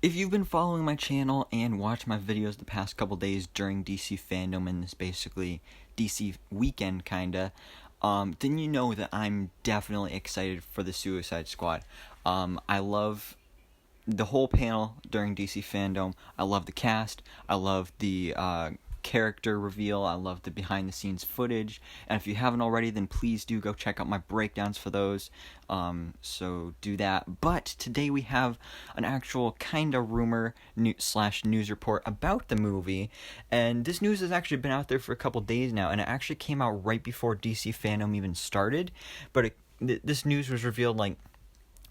If you've been following my channel and watched my videos the past couple days during DC Fandome and this basically DC weekend kinda, then you know that I'm definitely excited for the Suicide Squad. I love the whole panel during DC Fandome. I love the cast. I love the character reveal. I love the behind the scenes footage. And if you haven't already, then please do go check out my breakdowns for those. So do that. But today we have an actual kind of rumor slash news report about the movie. And this news has actually been out there for a couple days now. And it actually came out right before DC Fandome even started. But this news was revealed like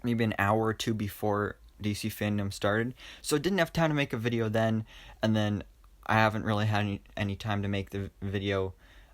maybe an hour or two before DC Fandome started, so I didn't have time to make a video then, and then I haven't really had any time to make the video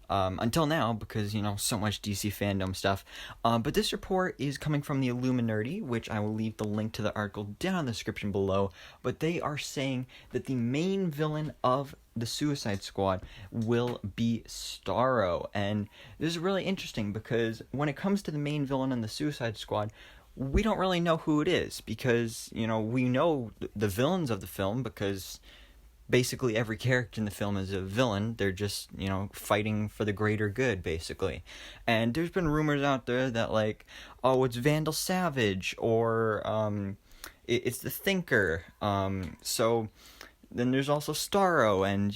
until now because, so much DC Fandome stuff. But this report is coming from the Illuminati, which I will leave the link to the article down in the description below, but they are saying that the main villain of the Suicide Squad will be Starro, and this is really interesting because when it comes to the main villain in the Suicide Squad, we don't really know who it is because, we know the villains of the film because basically every character in the film is a villain. They're just, fighting for the greater good, basically. And there's been rumors out there that, like, oh, it's Vandal Savage or it's the Thinker. So then there's also Starro, and,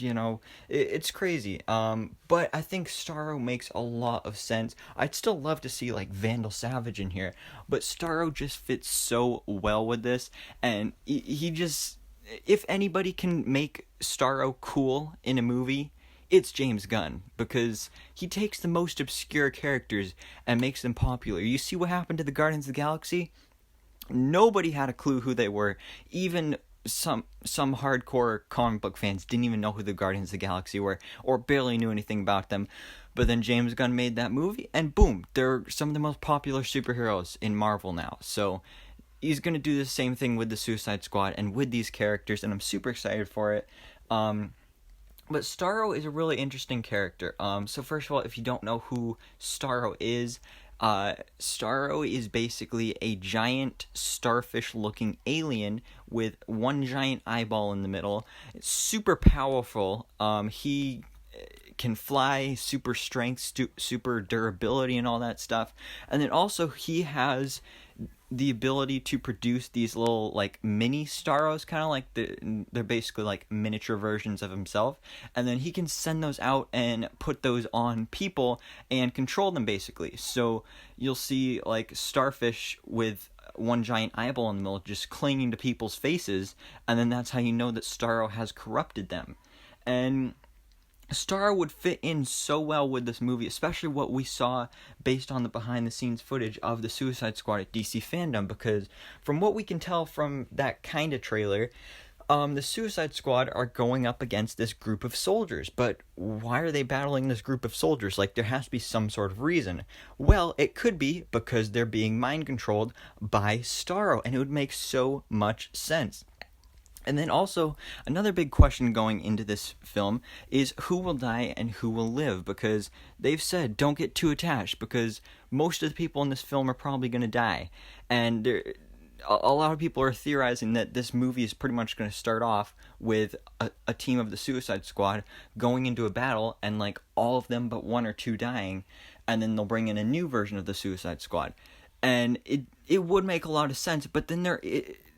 it's crazy. But I think Starro makes a lot of sense. I'd still love to see, like, Vandal Savage in here, but Starro just fits so well with this, and he just... If anybody can make Starro cool in a movie, it's James Gunn, because he takes the most obscure characters and makes them popular. You see what happened to the Guardians of the Galaxy? Nobody had a clue who they were. Even some hardcore comic book fans didn't even know who the Guardians of the Galaxy were, or barely knew anything about them. But then James Gunn made that movie, and boom, they're some of the most popular superheroes in Marvel now. So he's going to do the same thing with the Suicide Squad and with these characters, and I'm super excited for it. But Starro is a really interesting character. So first of all, if you don't know who Starro is basically a giant starfish-looking alien with one giant eyeball in the middle. It's super powerful. He can fly, super strength, super durability, and all that stuff. And then also he has the ability to produce these little, like, mini Starros, kind of like they're basically like miniature versions of himself, and then he can send those out and put those on people and control them, basically. So you'll see, like, starfish with one giant eyeball in the middle just clinging to people's faces, and then that's how you know that Starro has corrupted them. And Starro would fit in so well with this movie, especially what we saw based on the behind-the-scenes footage of the Suicide Squad at DC Fandome, because from what we can tell from that kind of trailer, the Suicide Squad are going up against this group of soldiers. But why are they battling this group of soldiers? Like, there has to be some sort of reason. Well, it could be because they're being mind-controlled by Starro, and it would make so much sense. And then also, another big question going into this film is who will die and who will live, because they've said don't get too attached, because most of the people in this film are probably going to die. And a lot of people are theorizing that this movie is pretty much going to start off with a team of the Suicide Squad going into a battle, and like all of them but one or two dying, and then they'll bring in a new version of the Suicide Squad. And it would make a lot of sense, but then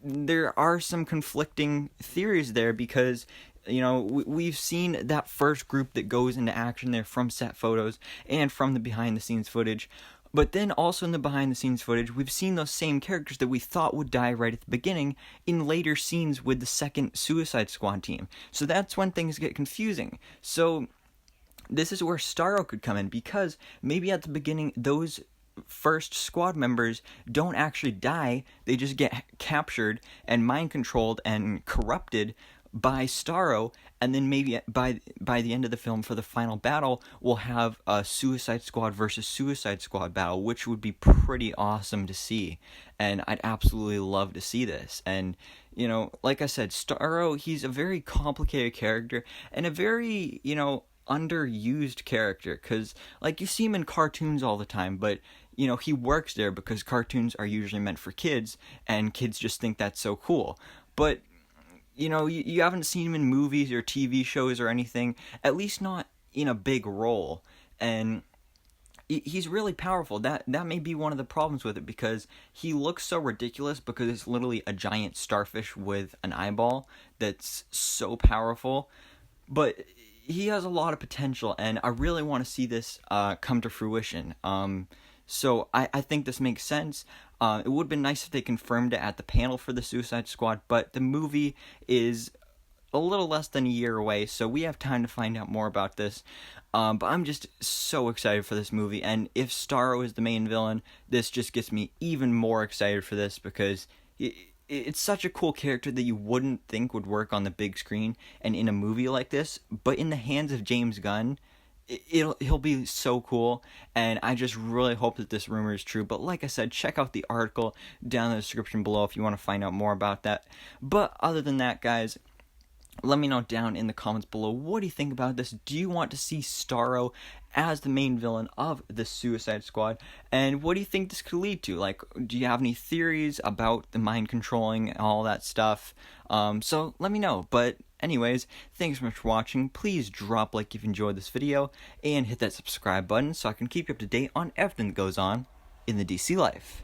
there are some conflicting theories there, because we've seen that first group that goes into action there from set photos and from the behind the scenes footage, but then also in the behind the scenes footage we've seen those same characters that we thought would die right at the beginning in later scenes with the second Suicide Squad team. So that's when things get confusing. So this is where Starro could come in, because maybe at the beginning those first squad members don't actually die, they just get captured and mind controlled and corrupted by Starro, and then maybe by the end of the film for the final battle we'll have a Suicide Squad versus Suicide Squad battle, which would be pretty awesome to see, and I'd absolutely love to see this. And like I said, Starro, he's a very complicated character and a very underused character, because like you see him in cartoons all the time, but he works there because cartoons are usually meant for kids and kids just think that's so cool. But you haven't seen him in movies or TV shows or anything, at least not in a big role. And he's really powerful. That may be one of the problems with it, because he looks so ridiculous because it's literally a giant starfish with an eyeball that's so powerful. But he has a lot of potential, and I really want to see this come to fruition. So I think this makes sense. It would have been nice if they confirmed it at the panel for the Suicide Squad, but the movie is a little less than a year away, so we have time to find out more about this. But I'm just so excited for this movie, and if Starro is the main villain, this just gets me even more excited for this, because it's such a cool character that you wouldn't think would work on the big screen and in a movie like this, but in the hands of James Gunn, he'll be so cool, and I just really hope that this rumor is true. But like I said, check out the article down in the description below if you want to find out more about that. But other than that, guys, let me know down in the comments below, what do you think about this? Do you want to see Starro as the main villain of the Suicide Squad? And what do you think this could lead to? Like, do you have any theories about the mind controlling and all that stuff? So let me know. But anyways, thanks so much for watching. Please drop a like if you enjoyed this video, and hit that subscribe button so I can keep you up to date on everything that goes on in the DC life.